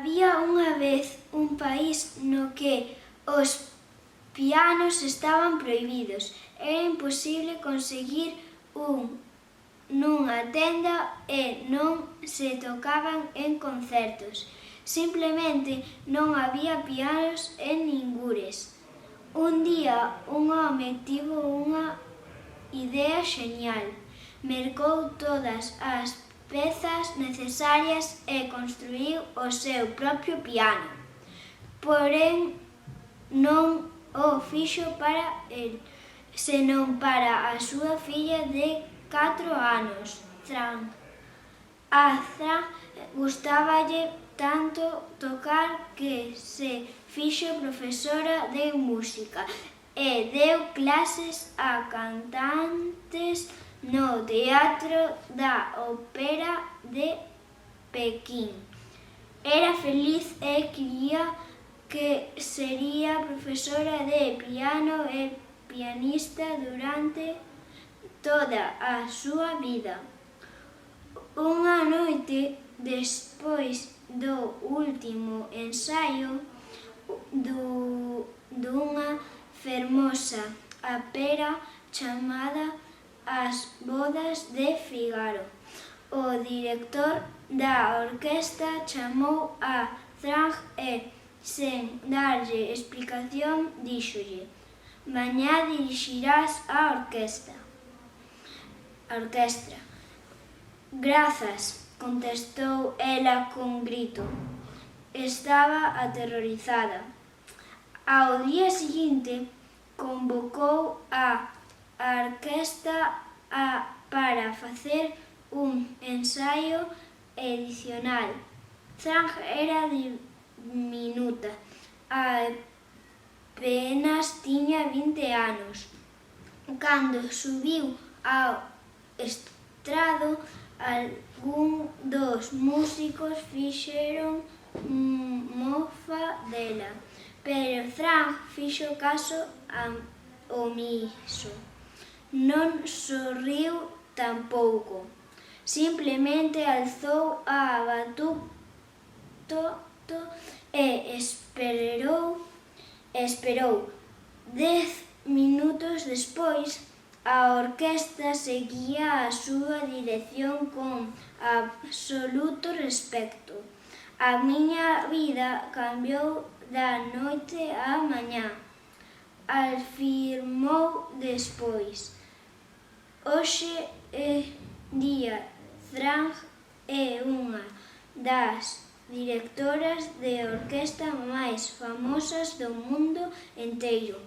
Había unha vez un país no que os pianos estaban prohibidos. Era imposible conseguir un nunha tenda e non se tocaban en concertos. Simplemente non había pianos en ningures. Un día un home tivo unha idea xenial. Mercou todas as pezas necesarias e construíu o seu propio piano. Porén, non o fixo para el, senón para a súa filla de 4 anos, Fran. A Fran gustáballe tanto tocar que se fixo profesora de música e deu clases a cantantes no Teatro da Ópera de Pequín. Era feliz e cría que sería profesora de piano e pianista durante toda a súa vida. Unha noite, despois do último ensaio dunha fermosa ópera chamada As bodas de Figaro, o director da orquestra chamou a Fran e, sen darlle explicación, díxolle: «Mañá dirixirás a orquestra». «Grazas», contestou ela cun grito. Estaba aterrorizada. Ao día seguinte, convocou a orquestra para facer un ensaio adicional. Fran era diminuta, apenas tiña 20 anos. Cando subiu ao estrado, algún dos músicos fixeron mofa dela, pero Fran fixo caso omiso. Non sorriu tampouco. Simplemente alzou a batuta e esperou. 10 minutos despois, a orquestra seguía a súa dirección con absoluto respecto. A miña vida cambiou da noite á mañá, afirmou despois. Hoxe en día, Fran é unha das directoras de orquestra máis famosas do mundo enteiro.